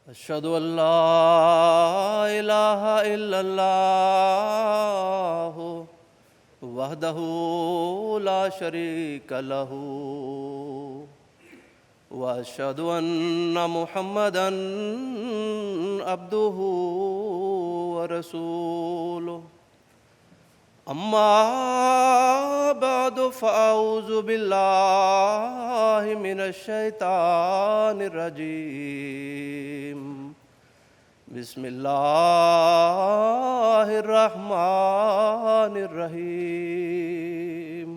أشهد أن لا إله إلا الله وحده لا شريك له وأشهد أن محمدًا عبده ورسوله أما بعد فأعوذ بالله من الشيطان الرجيم بسم الله الرحمن الرحيم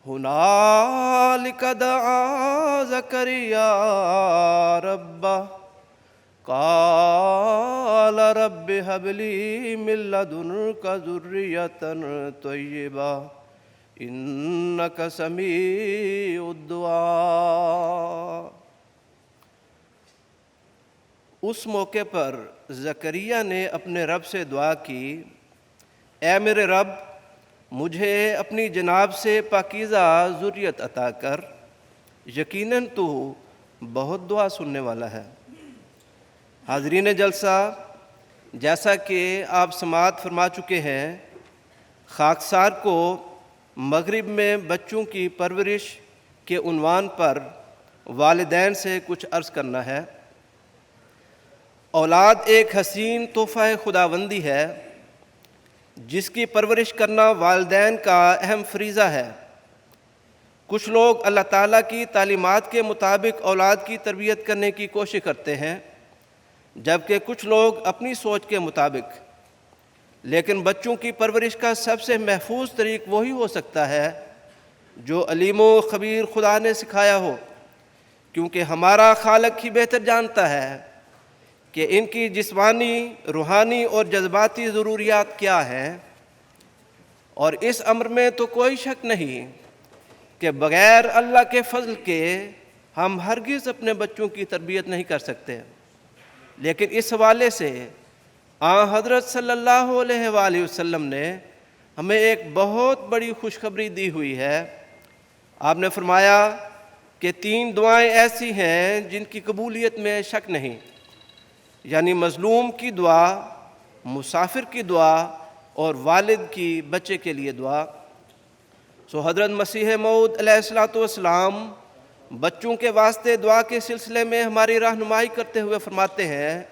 هنالك دعا زكريا ربه قال رب هب لي من لدنك ذرية طيبة إنك سميع الدعاء۔ اس موقع پر زکریا نے اپنے رب سے دعا کی، اے میرے رب مجھے اپنی جناب سے پاکیزہ ذریت عطا کر، یقیناً تو بہت دعا سننے والا ہے۔ حاضرین جلسہ، جیسا کہ آپ سماعت فرما چکے ہیں، خاکسار کو مغرب میں بچوں کی پرورش کے عنوان پر والدین سے کچھ عرض کرنا ہے۔ اولاد ایک حسین تحفہ خداوندی ہے جس کی پرورش کرنا والدین کا اہم فریضہ ہے۔ کچھ لوگ اللہ تعالیٰ کی تعلیمات کے مطابق اولاد کی تربیت کرنے کی کوشش کرتے ہیں، جبکہ کچھ لوگ اپنی سوچ کے مطابق۔ لیکن بچوں کی پرورش کا سب سے محفوظ طریق وہی ہو سکتا ہے جو علیم و خبیر خدا نے سکھایا ہو، کیونکہ ہمارا خالق ہی بہتر جانتا ہے کہ ان کی جسمانی، روحانی اور جذباتی ضروریات کیا ہیں، اور اس امر میں تو کوئی شک نہیں کہ بغیر اللہ کے فضل کے ہم ہرگز اپنے بچوں کی تربیت نہیں کر سکتے۔ لیکن اس حوالے سے حضرت صلی اللہ علیہ وآلہ وسلم نے ہمیں ایک بہت بڑی خوشخبری دی ہوئی ہے۔ آپ نے فرمایا کہ 3 دعائیں ایسی ہیں جن کی قبولیت میں شک نہیں، یعنی مظلوم کی دعا، مسافر کی دعا اور والد کی بچے کے لیے دعا۔ حضرت مسیح موعود علیہ السلام بچوں کے واسطے دعا کے سلسلے میں ہماری رہنمائی کرتے ہوئے فرماتے ہیں،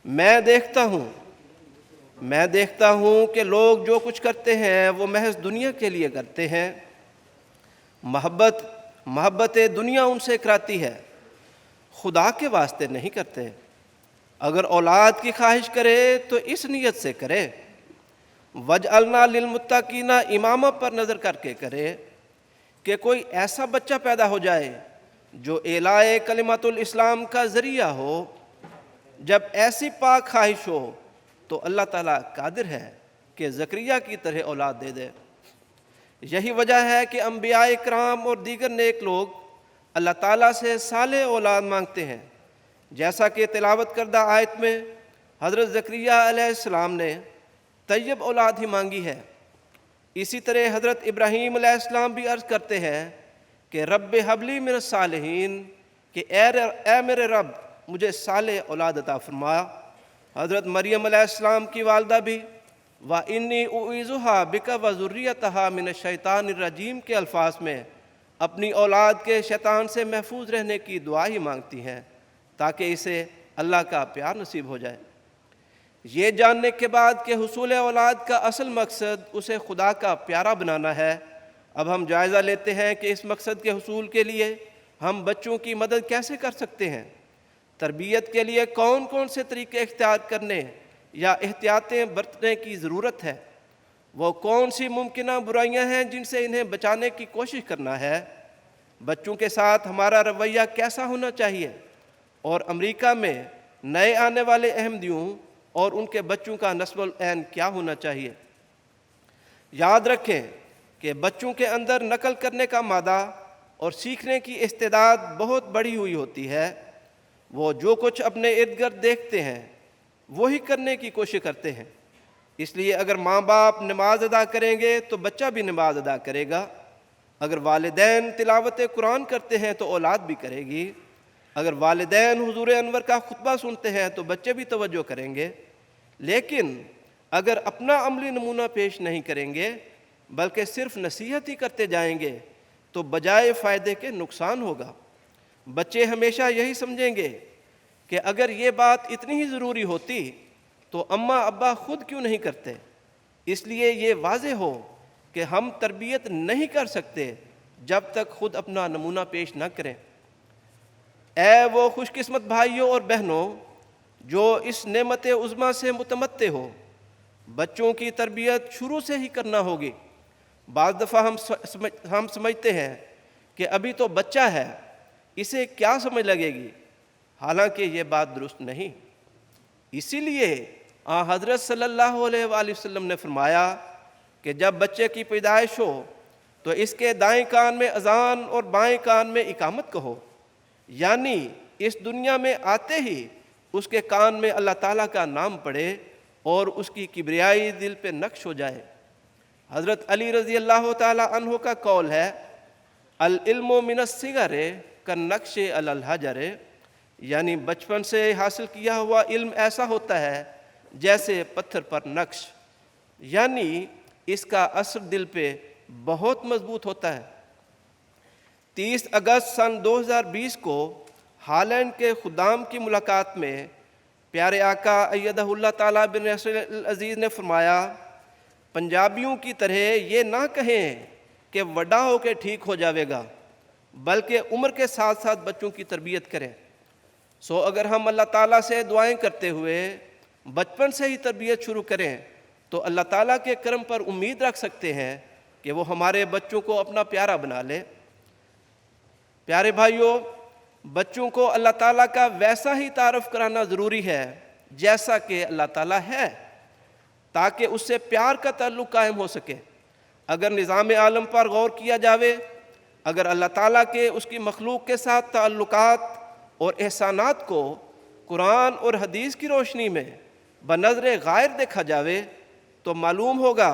میں دیکھتا ہوں کہ لوگ جو کچھ کرتے ہیں وہ محض دنیا کے لیے کرتے ہیں۔ محبت دنیا ان سے کراتی ہے، خدا کے واسطے نہیں کرتے۔ اگر اولاد کی خواہش کرے تو اس نیت سے کرے، وَجْعَلْنَا لِلْمُتَّقِينَ امامہ پر نظر کر کے کرے کہ کوئی ایسا بچہ پیدا ہو جائے جو اعلاء کلمۃ الاسلام کا ذریعہ ہو۔ جب ایسی پاک خواہش ہو تو اللہ تعالیٰ قادر ہے کہ زکریا کی طرح اولاد دے دے۔ یہی وجہ ہے کہ انبیاء کرام اور دیگر نیک لوگ اللہ تعالیٰ سے صالح اولاد مانگتے ہیں، جیسا کہ تلاوت کردہ آیت میں حضرت زکریا علیہ السلام نے طیب اولاد ہی مانگی ہے۔ اسی طرح حضرت ابراہیم علیہ السلام بھی عرض کرتے ہیں کہ رب ہب لی من الصالحین، کہ اے میرے رب مجھے صالح اولاد عطا فرما۔ حضرت مریم علیہ السلام کی والدہ بھی وَإِنِّي أُعِيذُهَا بِكَ وَذُرِّيَّتَهَا مِنَ الشَّيْطَانِ الرَّجِيمِ کے الفاظ میں اپنی اولاد کے شیطان سے محفوظ رہنے کی دعا ہی مانگتی ہیں تاکہ اسے اللہ کا پیار نصیب ہو جائے۔ یہ جاننے کے بعد کہ حصول اولاد کا اصل مقصد اسے خدا کا پیارا بنانا ہے، اب ہم جائزہ لیتے ہیں کہ اس مقصد کے حصول کے لیے ہم بچوں کی مدد کیسے کر سکتے ہیں، تربیت کے لیے کون کون سے طریقے اختیار کرنے یا احتیاطیں برتنے کی ضرورت ہے، وہ کون سی ممکنہ برائیاں ہیں جن سے انہیں بچانے کی کوشش کرنا ہے، بچوں کے ساتھ ہمارا رویہ کیسا ہونا چاہیے، اور امریکہ میں نئے آنے والے احمدیوں اور ان کے بچوں کا نسب العین کیا ہونا چاہیے۔ یاد رکھیں کہ بچوں کے اندر نقل کرنے کا مادہ اور سیکھنے کی استعداد بہت بڑی ہوئی ہوتی ہے۔ وہ جو کچھ اپنے ارد گرد دیکھتے ہیں وہی کرنے کی کوشش کرتے ہیں۔ اس لیے اگر ماں باپ نماز ادا کریں گے تو بچہ بھی نماز ادا کرے گا، اگر والدین تلاوت قرآن کرتے ہیں تو اولاد بھی کرے گی، اگر والدین حضور انور کا خطبہ سنتے ہیں تو بچے بھی توجہ کریں گے، لیکن اگر اپنا عملی نمونہ پیش نہیں کریں گے بلکہ صرف نصیحت ہی کرتے جائیں گے تو بجائے فائدے کے نقصان ہوگا۔ بچے ہمیشہ یہی سمجھیں گے کہ اگر یہ بات اتنی ہی ضروری ہوتی تو اماں ابا خود کیوں نہیں کرتے۔ اس لیے یہ واضح ہو کہ ہم تربیت نہیں کر سکتے جب تک خود اپنا نمونہ پیش نہ کریں۔ اے وہ خوش قسمت بھائیوں اور بہنوں جو اس نعمت عظمیٰ سے متمتع ہو، بچوں کی تربیت شروع سے ہی کرنا ہوگی۔ بعض دفعہ ہم سمجھتے ہیں کہ ابھی تو بچہ ہے، اسے کیا سمجھ لگے گی، حالانکہ یہ بات درست نہیں۔ اسی لیے حضرت صلی اللہ علیہ وآلہ وسلم نے فرمایا کہ جب بچے کی پیدائش ہو تو اس کے دائیں کان میں اذان اور بائیں کان میں اقامت کہو، یعنی اس دنیا میں آتے ہی اس کے کان میں اللہ تعالیٰ کا نام پڑھے اور اس کی کبریائی دل پہ نقش ہو جائے۔ حضرت علی رضی اللہ تعالیٰ عنہ کا قول ہے، العلم من الصغر کالنقش علی الحجر، یعنی بچپن سے حاصل کیا ہوا علم ایسا ہوتا ہے جیسے پتھر پر نقش، یعنی اس کا اثر دل پہ بہت مضبوط ہوتا ہے۔ 30 اگست سن 2020 کو ہالینڈ کے خدام کی ملاقات میں پیارے آقا ایدہ اللہ تعالیٰ بن نصر العزیز نے فرمایا، پنجابیوں کی طرح یہ نہ کہیں کہ وڈا ہو کے ٹھیک ہو جاوے گا، بلکہ عمر کے ساتھ ساتھ بچوں کی تربیت کریں۔ سو اگر ہم اللہ تعالیٰ سے دعائیں کرتے ہوئے بچپن سے ہی تربیت شروع کریں تو اللہ تعالیٰ کے کرم پر امید رکھ سکتے ہیں کہ وہ ہمارے بچوں کو اپنا پیارا بنا لے۔ پیارے بھائیوں، بچوں کو اللہ تعالیٰ کا ویسا ہی تعارف کرانا ضروری ہے جیسا کہ اللہ تعالیٰ ہے، تاکہ اس سے پیار کا تعلق قائم ہو سکے۔ اگر نظام عالم پر غور کیا جاوے، اگر اللہ تعالیٰ کے اس کی مخلوق کے ساتھ تعلقات اور احسانات کو قرآن اور حدیث کی روشنی میں بنظر غائر دیکھا جاوے تو معلوم ہوگا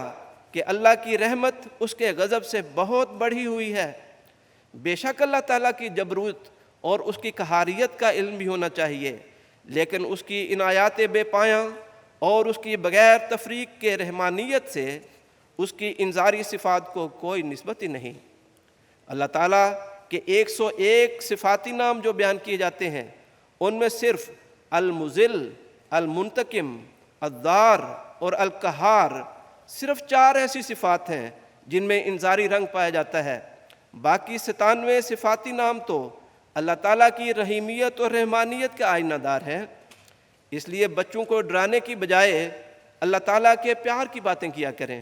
کہ اللہ کی رحمت اس کے غضب سے بہت بڑھی ہوئی ہے۔ بے شک اللہ تعالیٰ کی جبروت اور اس کی قہاریت کا علم بھی ہونا چاہیے، لیکن اس کی عنایات بے پایاں اور اس کی بغیر تفریق کے رحمانیت سے اس کی انذاری صفات کو کوئی نسبت ہی نہیں۔ اللہ تعالیٰ کے 101 صفاتی نام جو بیان کیے جاتے ہیں، ان میں صرف المذل، المنتقم، الضار اور القہار صرف 4 ایسی صفات ہیں جن میں انذاری رنگ پایا جاتا ہے۔ باقی 97 صفاتی نام تو اللہ تعالیٰ کی رحیمیت اور رحمانیت کے آئینہ دار ہیں۔ اس لیے بچوں کو ڈرانے کی بجائے اللہ تعالیٰ کے پیار کی باتیں کیا کریں،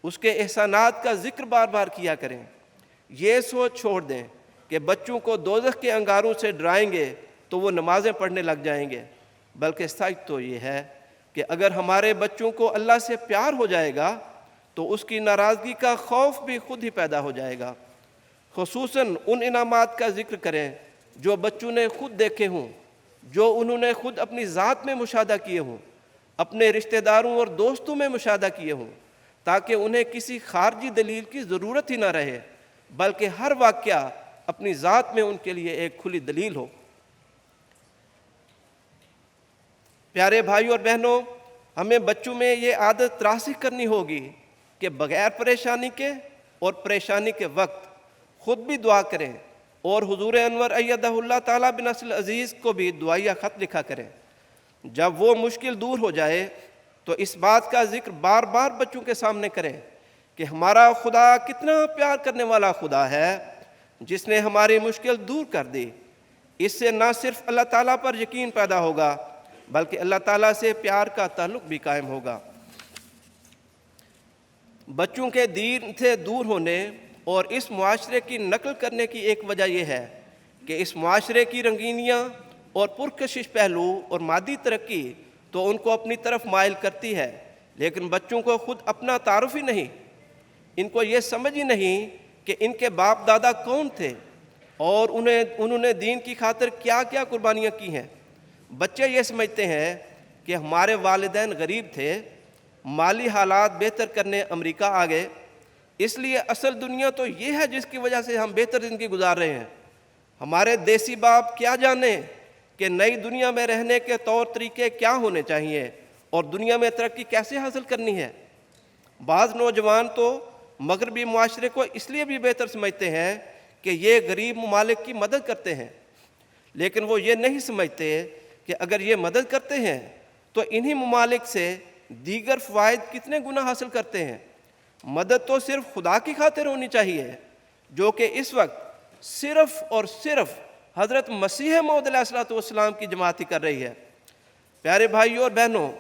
اس کے احسانات کا ذکر بار بار کیا کریں۔ یہ سوچ چھوڑ دیں کہ بچوں کو دوزخ کے انگاروں سے ڈرائیں گے تو وہ نمازیں پڑھنے لگ جائیں گے، بلکہ سچ تو یہ ہے کہ اگر ہمارے بچوں کو اللہ سے پیار ہو جائے گا تو اس کی ناراضگی کا خوف بھی خود ہی پیدا ہو جائے گا۔ خصوصاً ان انعامات کا ذکر کریں جو بچوں نے خود دیکھے ہوں، جو انہوں نے خود اپنی ذات میں مشاہدہ کیے ہوں، اپنے رشتہ داروں اور دوستوں میں مشاہدہ کیے ہوں، تاکہ انہیں کسی خارجی دلیل کی ضرورت ہی نہ رہے، بلکہ ہر واقعہ اپنی ذات میں ان کے لیے ایک کھلی دلیل ہو۔ پیارے بھائیوں اور بہنوں، ہمیں بچوں میں یہ عادت راسخ کرنی ہوگی کہ بغیر پریشانی کے اور پریشانی کے وقت خود بھی دعا کریں اور حضور انور ایدہ اللہ تعالیٰ بن نصر العزیز کو بھی دعائیہ خط لکھا کریں۔ جب وہ مشکل دور ہو جائے تو اس بات کا ذکر بار بار بچوں کے سامنے کریں کہ ہمارا خدا کتنا پیار کرنے والا خدا ہے جس نے ہماری مشکل دور کر دی۔ اس سے نہ صرف اللہ تعالیٰ پر یقین پیدا ہوگا بلکہ اللہ تعالیٰ سے پیار کا تعلق بھی قائم ہوگا۔ بچوں کے دین سے دور ہونے اور اس معاشرے کی نقل کرنے کی ایک وجہ یہ ہے کہ اس معاشرے کی رنگینیاں اور پرکشش پہلو اور مادی ترقی تو ان کو اپنی طرف مائل کرتی ہے، لیکن بچوں کو خود اپنا تعارف ہی نہیں، ان کو یہ سمجھ ہی نہیں کہ ان کے باپ دادا کون تھے اور انہوں نے دین کی خاطر کیا کیا قربانیاں کی ہیں۔ بچے یہ سمجھتے ہیں کہ ہمارے والدین غریب تھے، مالی حالات بہتر کرنے امریکہ آ گئے، اس لیے اصل دنیا تو یہ ہے جس کی وجہ سے ہم بہتر زندگی گزار رہے ہیں۔ ہمارے دیسی باپ کیا جانے کہ نئی دنیا میں رہنے کے طور طریقے کیا ہونے چاہیے اور دنیا میں ترقی کیسے حاصل کرنی ہے۔ بعض نوجوان تو مغربی معاشرے کو اس لیے بھی بہتر سمجھتے ہیں کہ یہ غریب ممالک کی مدد کرتے ہیں، لیکن وہ یہ نہیں سمجھتے کہ اگر یہ مدد کرتے ہیں تو انہی ممالک سے دیگر فوائد کتنے گنا حاصل کرتے ہیں۔ مدد تو صرف خدا کی خاطر ہونی چاہیے، جو کہ اس وقت صرف اور صرف حضرت مسیح موعود علیہ السلام کی جماعت ہی کر رہی ہے۔ پیارے بھائیوں اور بہنوں،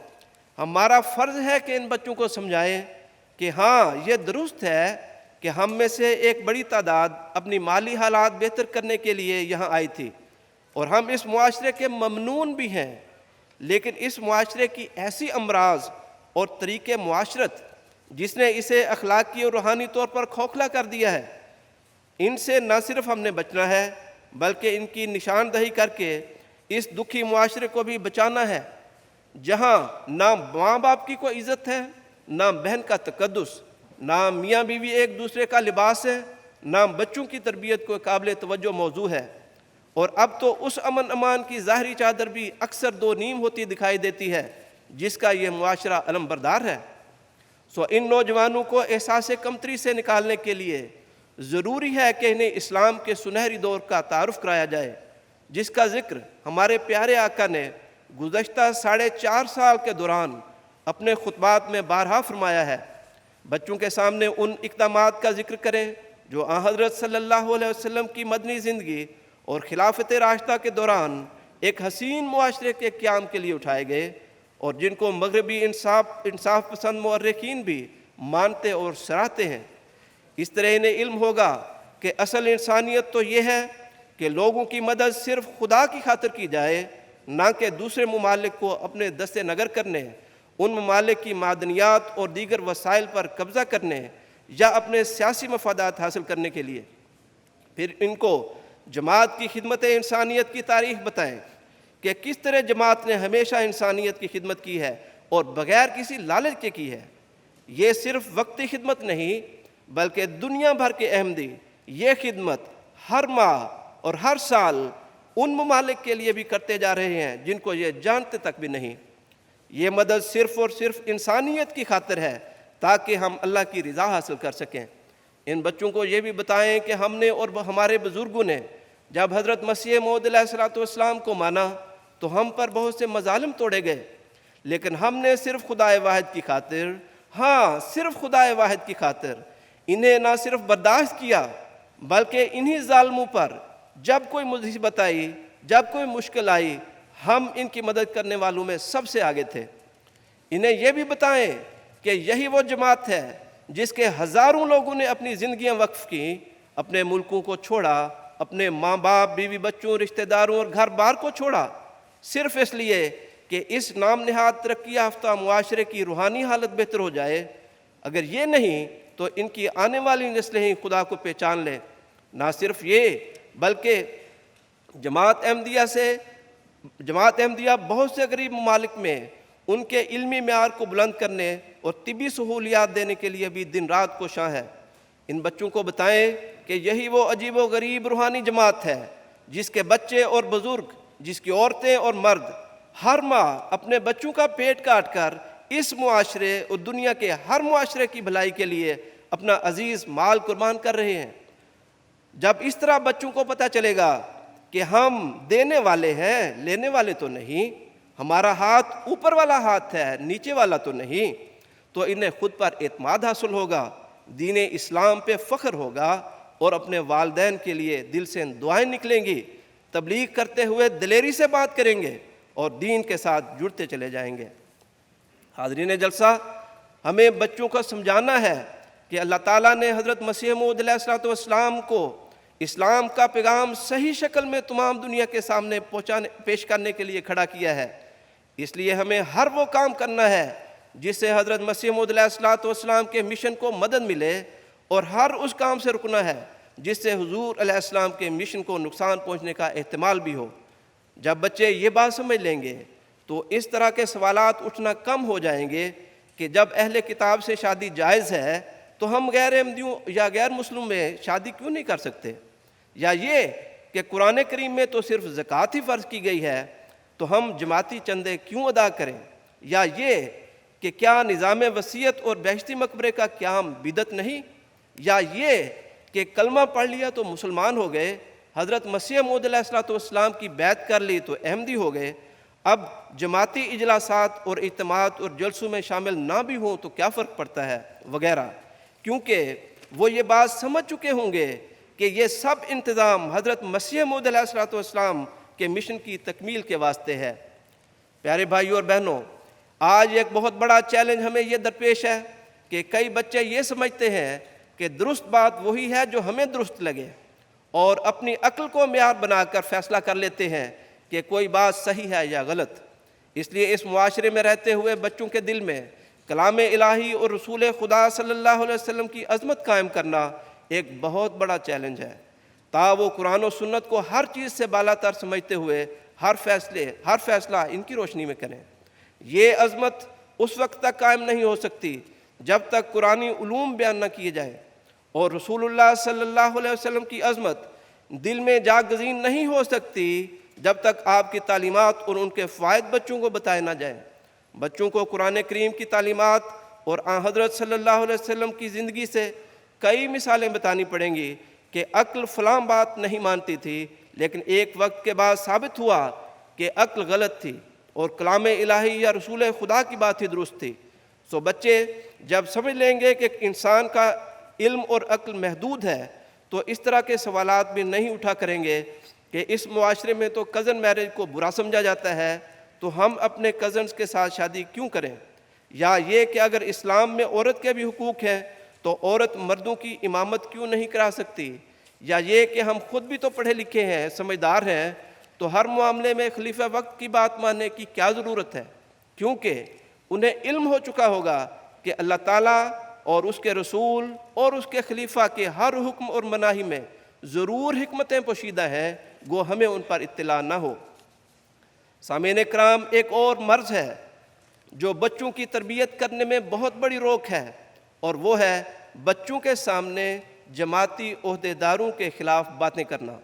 ہمارا فرض ہے کہ ان بچوں کو سمجھائیں کہ ہاں یہ درست ہے کہ ہم میں سے ایک بڑی تعداد اپنی مالی حالات بہتر کرنے کے لیے یہاں آئی تھی، اور ہم اس معاشرے کے ممنون بھی ہیں، لیکن اس معاشرے کی ایسی امراض اور طریقے معاشرت جس نے اسے اخلاقی اور روحانی طور پر کھوکھلا کر دیا ہے، ان سے نہ صرف ہم نے بچنا ہے بلکہ ان کی نشاندہی کر کے اس دکھی معاشرے کو بھی بچانا ہے، جہاں نہ ماں باپ کی کوئی عزت ہے، نہ بہن کا تقدس، نہ میاں بیوی ایک دوسرے کا لباس ہے، نہ بچوں کی تربیت کو قابل توجہ موضوع ہے۔ اور اب تو اس امن امان کی ظاہری چادر بھی اکثر دو نیم ہوتی دکھائی دیتی ہے جس کا یہ معاشرہ علم بردار ہے۔ ان نوجوانوں کو احساس کمتری سے نکالنے کے لیے ضروری ہے کہ انہیں اسلام کے سنہری دور کا تعارف کرایا جائے، جس کا ذکر ہمارے پیارے آقا نے گزشتہ 4.5 سال کے دوران اپنے خطبات میں بارہا فرمایا ہے۔ بچوں کے سامنے ان اقدامات کا ذکر کریں جو آن حضرت صلی اللہ علیہ وسلم کی مدنی زندگی اور خلافت راشدہ کے دوران ایک حسین معاشرے کے قیام کے لیے اٹھائے گئے، اور جن کو مغربی انصاف پسند مورخین بھی مانتے اور سراہتے ہیں۔ اس طرح انہیں علم ہوگا کہ اصل انسانیت تو یہ ہے کہ لوگوں کی مدد صرف خدا کی خاطر کی جائے، نہ کہ دوسرے ممالک کو اپنے دست نگر کرنے، ان ممالک کی معدنیات اور دیگر وسائل پر قبضہ کرنے یا اپنے سیاسی مفادات حاصل کرنے کے لیے۔ پھر ان کو جماعت کی خدمت انسانیت کی تاریخ بتائیں کہ کس طرح جماعت نے ہمیشہ انسانیت کی خدمت کی ہے اور بغیر کسی لالچ کے کی ہے۔ یہ صرف وقتی خدمت نہیں بلکہ دنیا بھر کے احمدی یہ خدمت ہر ماہ اور ہر سال ان ممالک کے لیے بھی کرتے جا رہے ہیں جن کو یہ جانتے تک بھی نہیں۔ یہ مدد صرف اور صرف انسانیت کی خاطر ہے تاکہ ہم اللہ کی رضا حاصل کر سکیں۔ ان بچوں کو یہ بھی بتائیں کہ ہم نے اور ہمارے بزرگوں نے جب حضرت مسیح موعود علیہ السلام کو مانا تو ہم پر بہت سے مظالم توڑے گئے، لیکن ہم نے صرف خدا واحد کی خاطر، صرف خدا واحد کی خاطر انہیں نہ صرف برداشت کیا بلکہ انہی ظالموں پر جب کوئی مصیبت آئی، جب کوئی مشکل آئی، ہم ان کی مدد کرنے والوں میں سب سے آگے تھے۔ انہیں یہ بھی بتائیں کہ یہی وہ جماعت ہے جس کے ہزاروں لوگوں نے اپنی زندگیاں وقف کی، اپنے ملکوں کو چھوڑا، اپنے ماں باپ، بیوی بچوں، رشتہ داروں اور گھر بار کو چھوڑا، صرف اس لیے کہ اس نام نہاد ترقی یافتہ معاشرے کی روحانی حالت بہتر ہو جائے۔ اگر یہ نہیں تو ان کی آنے والی نسلیں ہی خدا کو پہچان لیں۔ نہ صرف یہ بلکہ جماعت احمدیہ بہت سے غریب ممالک میں ان کے علمی معیار کو بلند کرنے اور طبی سہولیات دینے کے لیے بھی دن رات کوشاں ہے۔ ان بچوں کو بتائیں کہ یہی وہ عجیب و غریب روحانی جماعت ہے جس کے بچے اور بزرگ، جس کی عورتیں اور مرد ہر ماہ اپنے بچوں کا پیٹ کاٹ کر اس معاشرے اور دنیا کے ہر معاشرے کی بھلائی کے لیے اپنا عزیز مال قربان کر رہے ہیں۔ جب اس طرح بچوں کو پتہ چلے گا کہ ہم دینے والے ہیں، لینے والے تو نہیں، ہمارا ہاتھ اوپر والا ہاتھ ہے، نیچے والا تو نہیں، تو انہیں خود پر اعتماد حاصل ہوگا، دین اسلام پہ فخر ہوگا اور اپنے والدین کے لیے دل سے دعائیں نکلیں گی، تبلیغ کرتے ہوئے دلیری سے بات کریں گے اور دین کے ساتھ جڑتے چلے جائیں گے۔ حاضرین جلسہ، ہمیں بچوں کو سمجھانا ہے کہ اللہ تعالیٰ نے حضرت مسیح موعود علیہ السلام کو اسلام کا پیغام صحیح شکل میں تمام دنیا کے سامنے پیش کرنے کے لیے کھڑا کیا ہے۔ اس لیے ہمیں ہر وہ کام کرنا ہے جس سے حضرت مسیح موعود علیہ السلام کے مشن کو مدد ملے، اور ہر اس کام سے رکنا ہے جس سے حضور علیہ السلام کے مشن کو نقصان پہنچنے کا احتمال بھی ہو۔ جب بچے یہ بات سمجھ لیں گے تو اس طرح کے سوالات اٹھنا کم ہو جائیں گے کہ جب اہل کتاب سے شادی جائز ہے تو ہم غیر احمدیوں یا غیر مسلم میں شادی کیوں نہیں کر سکتے، یا یہ کہ قرآن کریم میں تو صرف زکوٰۃ ہی فرض کی گئی ہے، تو ہم جماعتی چندے کیوں ادا کریں؟ یا یہ کہ کیا نظام وصیت اور بہشتی مقبرے کا قیام بدعت نہیں؟ یا یہ کہ کلمہ پڑھ لیا تو مسلمان ہو گئے، حضرت مسیح موعود علیہ الصلوۃ والسلام کی بیعت کر لی تو احمدی ہو گئے، اب جماعتی اجلاسات اور اجتماعات اور جلسوں میں شامل نہ بھی ہوں تو کیا فرق پڑتا ہے وغیرہ، کیونکہ وہ یہ بات سمجھ چکے ہوں گے کہ یہ سب انتظام حضرت مسیح موعود علیہ الصلوۃ والسلام کے مشن کی تکمیل کے واسطے ہے۔ پیارے بھائیوں اور بہنوں، آج ایک بہت بڑا چیلنج ہمیں یہ درپیش ہے کہ کئی بچے یہ سمجھتے ہیں کہ درست بات وہی ہے جو ہمیں درست لگے، اور اپنی عقل کو معیار بنا کر فیصلہ کر لیتے ہیں کہ کوئی بات صحیح ہے یا غلط۔ اس لیے اس معاشرے میں رہتے ہوئے بچوں کے دل میں کلام الہی اور رسول خدا صلی اللہ علیہ وسلم کی عظمت قائم کرنا ایک بہت بڑا چیلنج ہے، تا وہ قرآن و سنت کو ہر چیز سے بالا تر سمجھتے ہوئے ہر فیصلہ ان کی روشنی میں کریں۔ یہ عظمت اس وقت تک قائم نہیں ہو سکتی جب تک قرآنی علوم بیان نہ کیے جائیں، اور رسول اللہ صلی اللہ علیہ وسلم کی عظمت دل میں جاگزین نہیں ہو سکتی جب تک آپ کی تعلیمات اور ان کے فوائد بچوں کو بتائے نہ جائیں۔ بچوں کو قرآن کریم کی تعلیمات اور آن حضرت صلی اللہ علیہ وسلم کی زندگی سے کئی مثالیں بتانی پڑیں گی کہ عقل فلاں بات نہیں مانتی تھی، لیکن ایک وقت کے بعد ثابت ہوا کہ عقل غلط تھی اور کلام الہی یا رسول خدا کی بات ہی درست تھی۔ سو بچے جب سمجھ لیں گے کہ انسان کا علم اور عقل محدود ہے تو اس طرح کے سوالات بھی نہیں اٹھا کریں گے کہ اس معاشرے میں تو کزن میرج کو برا سمجھا جاتا ہے، تو ہم اپنے کزنز کے ساتھ شادی کیوں کریں؟ یا یہ کہ اگر اسلام میں عورت کے بھی حقوق ہیں تو عورت مردوں کی امامت کیوں نہیں کرا سکتی؟ یا یہ کہ ہم خود بھی تو پڑھے لکھے ہیں، سمجھدار ہیں، تو ہر معاملے میں خلیفہ وقت کی بات ماننے کی کیا ضرورت ہے؟ کیونکہ انہیں علم ہو چکا ہوگا کہ اللہ تعالیٰ اور اس کے رسول اور اس کے خلیفہ کے ہر حکم اور مناہی میں ضرور حکمتیں پوشیدہ ہیں، گو ہمیں ان پر اطلاع نہ ہو۔ سامعین کرام، ایک اور مرض ہے جو بچوں کی تربیت کرنے میں بہت بڑی روک ہے، اور وہ ہے بچوں کے سامنے جماعتی عہدیداروں کے خلاف باتیں کرنا۔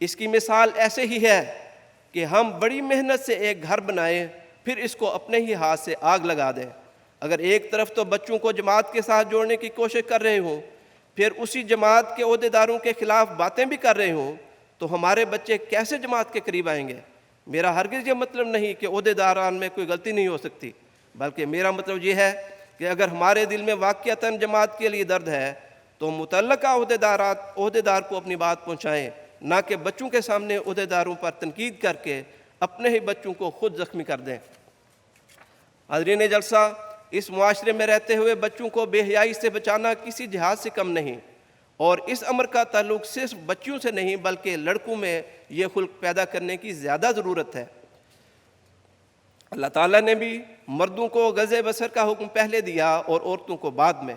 اس کی مثال ایسے ہی ہے کہ ہم بڑی محنت سے ایک گھر بنائیں، پھر اس کو اپنے ہی ہاتھ سے آگ لگا دیں۔ اگر ایک طرف تو بچوں کو جماعت کے ساتھ جوڑنے کی کوشش کر رہے ہوں، پھر اسی جماعت کے عہدیداروں کے خلاف باتیں بھی کر رہے ہوں، تو ہمارے بچے کیسے جماعت کے قریب آئیں گے؟ میرا ہرگز یہ مطلب نہیں کہ عہدیداران میں کوئی غلطی نہیں ہو سکتی، بلکہ میرا مطلب یہ ہے کہ اگر ہمارے دل میں واقعتاً جماعت کے لیے درد ہے تو متعلقہ عہدیدار کو اپنی بات پہنچائیں، نہ کہ بچوں کے سامنے عہدیداروں پر تنقید کر کے اپنے ہی بچوں کو خود زخمی کر دیں۔ حاضرین جلسہ، اس معاشرے میں رہتے ہوئے بچوں کو بے حیائی سے بچانا کسی جہاد سے کم نہیں، اور اس امر کا تعلق صرف بچیوں سے نہیں بلکہ لڑکوں میں یہ خلق پیدا کرنے کی زیادہ ضرورت ہے۔ اللہ تعالیٰ نے بھی مردوں کو غض بصر کا حکم پہلے دیا اور عورتوں کو بعد میں۔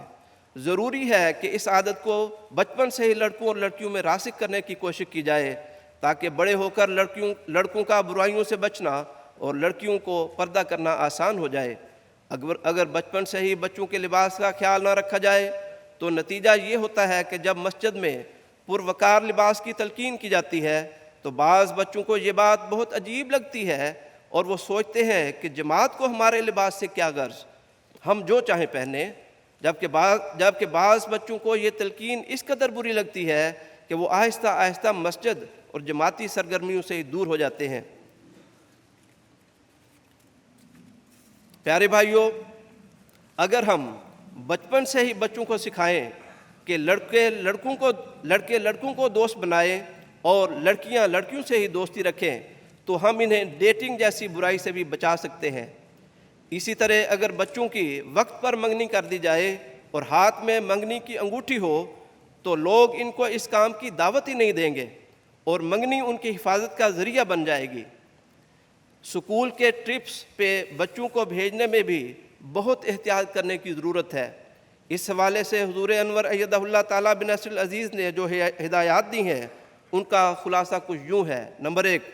ضروری ہے کہ اس عادت کو بچپن سے ہی لڑکوں اور لڑکیوں میں راسخ کرنے کی کوشش کی جائے، تاکہ بڑے ہو کر لڑکوں کا برائیوں سے بچنا اور لڑکیوں کو پردہ کرنا آسان ہو جائے۔ اگر بچپن سے ہی بچوں کے لباس کا خیال نہ رکھا جائے تو نتیجہ یہ ہوتا ہے کہ جب مسجد میں پروقار لباس کی تلقین کی جاتی ہے تو بعض بچوں کو یہ بات بہت عجیب لگتی ہے اور وہ سوچتے ہیں کہ جماعت کو ہمارے لباس سے کیا غرض، ہم جو چاہیں پہنیں، جبکہ بعض بچوں کو یہ تلقین اس قدر بری لگتی ہے کہ وہ آہستہ آہستہ مسجد اور جماعتی سرگرمیوں سے دور ہو جاتے ہیں۔ پیارے بھائیوں، اگر ہم بچپن سے ہی بچوں کو سکھائیں کہ لڑکے لڑکوں کو دوست بنائیں اور لڑکیاں لڑکیوں سے ہی دوستی رکھیں، تو ہم انہیں ڈیٹنگ جیسی برائی سے بھی بچا سکتے ہیں۔ اسی طرح اگر بچوں کی وقت پر منگنی کر دی جائے اور ہاتھ میں منگنی کی انگوٹھی ہو تو لوگ ان کو اس کام کی دعوت ہی نہیں دیں گے اور منگنی ان کی حفاظت کا ذریعہ بن جائے گی۔ سکول کے ٹرپس پہ بچوں کو بھیجنے میں بھی بہت احتیاط کرنے کی ضرورت ہے۔ اس حوالے سے حضور انور ایدہ اللہ تعالیٰ بن نصر العزیز نے جو ہدایات دی ہیں ان کا خلاصہ کچھ یوں ہے۔ نمبر 1،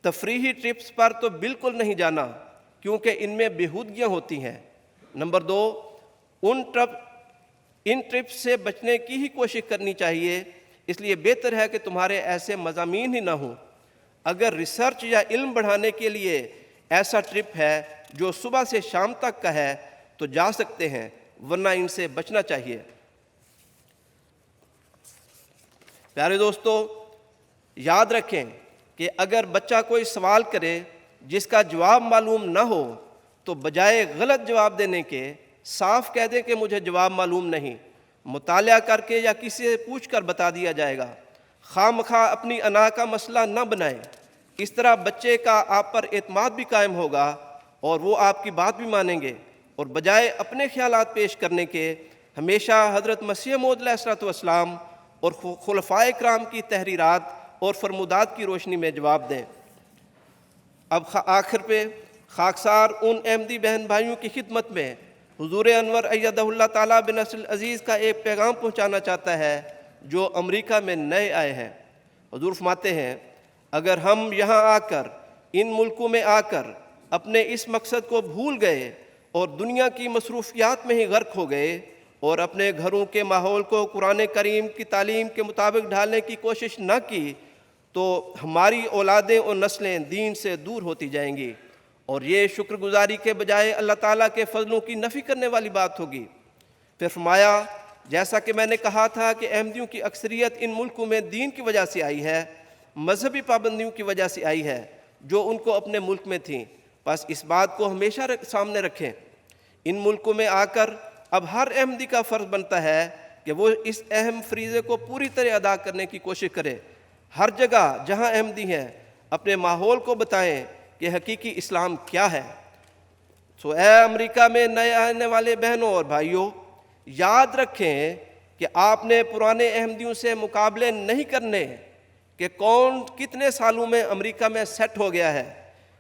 تفریحی ٹرپس پر تو بالکل نہیں جانا کیونکہ ان میں بیہودگیاں ہوتی ہیں۔ نمبر 2، ان ٹرپس سے بچنے کی ہی کوشش کرنی چاہیے اس لیے بہتر ہے کہ تمہارے ایسے مضامین ہی نہ ہوں۔ اگر ریسرچ یا علم بڑھانے کے لیے ایسا ٹرپ ہے جو صبح سے شام تک کا ہے تو جا سکتے ہیں، ورنہ ان سے بچنا چاہیے۔ پیارے دوستو، یاد رکھیں کہ اگر بچہ کوئی سوال کرے جس کا جواب معلوم نہ ہو تو بجائے غلط جواب دینے کے صاف کہہ دیں کہ مجھے جواب معلوم نہیں، مطالعہ کر کے یا کسی سے پوچھ کر بتا دیا جائے گا۔ خواہ مخواہ اپنی انا کا مسئلہ نہ بنائیں، اس طرح بچے کا آپ پر اعتماد بھی قائم ہوگا اور وہ آپ کی بات بھی مانیں گے، اور بجائے اپنے خیالات پیش کرنے کے ہمیشہ حضرت مسیح موعود علیہ الصلوۃ والسلام اور خلفائے کرام کی تحریرات اور فرمودات کی روشنی میں جواب دیں۔ اب آخر پہ خاکسار ان احمدی بہن بھائیوں کی خدمت میں حضور انور ایدہ اللہ تعالیٰ بنصر العزیز کا ایک پیغام پہنچانا چاہتا ہے جو امریکہ میں نئے آئے ہیں۔ حضور فرماتے ہیں، اگر ہم یہاں آ کر، ان ملکوں میں آ کر اپنے اس مقصد کو بھول گئے اور دنیا کی مصروفیات میں ہی غرق ہو گئے اور اپنے گھروں کے ماحول کو قرآن کریم کی تعلیم کے مطابق ڈھالنے کی کوشش نہ کی تو ہماری اولادیں اور نسلیں دین سے دور ہوتی جائیں گی، اور یہ شکر گزاری کے بجائے اللہ تعالیٰ کے فضلوں کی نفی کرنے والی بات ہوگی۔ پھر فرمایا، جیسا کہ میں نے کہا تھا کہ احمدیوں کی اکثریت ان ملکوں میں دین کی وجہ سے آئی ہے، مذہبی پابندیوں کی وجہ سے آئی ہے جو ان کو اپنے ملک میں تھیں، بس اس بات کو ہمیشہ سامنے رکھیں۔ ان ملکوں میں آ کر اب ہر احمدی کا فرض بنتا ہے کہ وہ اس اہم فریضے کو پوری طرح ادا کرنے کی کوشش کرے۔ ہر جگہ جہاں احمدی ہیں اپنے ماحول کو بتائیں کہ حقیقی اسلام کیا ہے۔ سو اے امریکہ میں نئے آنے والے بہنوں اور بھائیوں، یاد رکھیں کہ آپ نے پرانے احمدیوں سے مقابلے نہیں کرنے کہ کون کتنے سالوں میں امریکہ میں سیٹ ہو گیا ہے،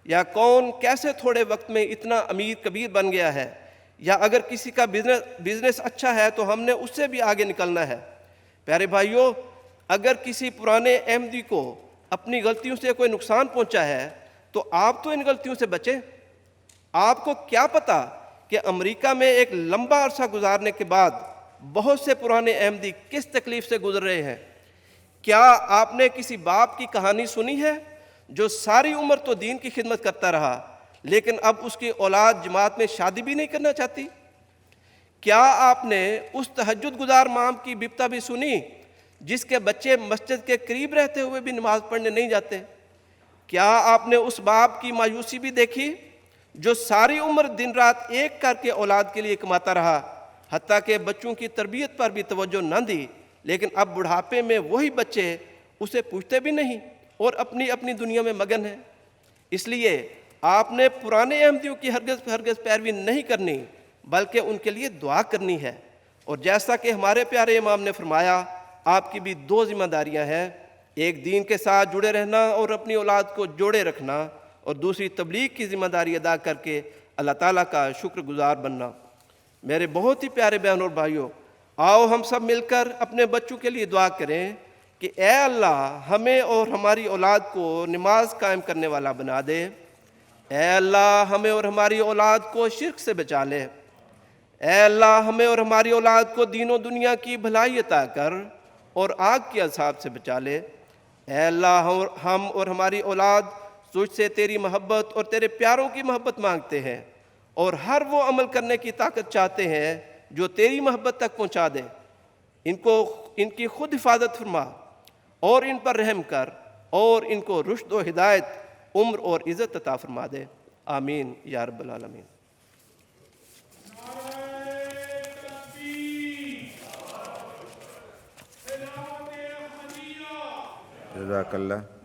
یا کون کیسے تھوڑے وقت میں اتنا امیر کبیر بن گیا ہے، یا اگر کسی کا بزنس اچھا ہے تو ہم نے اس سے بھی آگے نکلنا ہے۔ پیارے بھائیوں، اگر کسی پرانے احمدی کو اپنی غلطیوں سے کوئی نقصان پہنچا ہے تو آپ تو ان غلطیوں سے بچیں۔ آپ کو کیا پتا کہ امریکہ میں ایک لمبا عرصہ گزارنے کے بعد بہت سے پرانے احمدی کس تکلیف سے گزر رہے ہیں؟ کیا آپ نے کسی باپ کی کہانی سنی ہے جو ساری عمر تو دین کی خدمت کرتا رہا لیکن اب اس کی اولاد جماعت میں شادی بھی نہیں کرنا چاہتی؟ کیا آپ نے اس تہجد گزار ماں کی بپتا بھی سنی جس کے بچے مسجد کے قریب رہتے ہوئے بھی نماز پڑھنے نہیں جاتے؟ کیا آپ نے اس باپ کی مایوسی بھی دیکھی جو ساری عمر دن رات ایک کر کے اولاد کے لیے کماتا رہا، حتیٰ کہ بچوں کی تربیت پر بھی توجہ نہ دی، لیکن اب بڑھاپے میں وہی بچے اسے پوچھتے بھی نہیں اور اپنی دنیا میں مگن ہیں؟ اس لیے آپ نے پرانے احمدیوں کی ہرگز پیروی نہیں کرنی بلکہ ان کے لیے دعا کرنی ہے۔ اور جیسا کہ ہمارے پیارے امام نے فرمایا، آپ کی بھی دو ذمہ داریاں ہیں، ایک دین کے ساتھ جڑے رہنا اور اپنی اولاد کو جوڑے رکھنا، اور دوسری تبلیغ کی ذمہ داری ادا کر کے اللہ تعالیٰ کا شکر گزار بننا۔ میرے بہت ہی پیارے بہن اور بھائیوں، آؤ ہم سب مل کر اپنے بچوں کے لیے دعا کریں کہ اے اللہ ہمیں اور ہماری اولاد کو نماز قائم کرنے والا بنا دے۔ اے اللہ ہمیں اور ہماری اولاد کو شرک سے بچا لے۔ اے اللہ ہمیں اور ہماری اولاد کو دین و دنیا کی بھلائی عطا کر اور آگ کے عذاب سے بچا لے۔ اے اللہ ہم اور ہماری اولاد تجھ سے تیری محبت اور تیرے پیاروں کی محبت مانگتے ہیں اور ہر وہ عمل کرنے کی طاقت چاہتے ہیں جو تیری محبت تک پہنچا دے۔ ان کی خود حفاظت فرما اور ان پر رحم کر اور ان کو رشد و ہدایت، عمر اور عزت عطا فرما دے۔ آمین یا رب العالمین۔ جزاک اللہ۔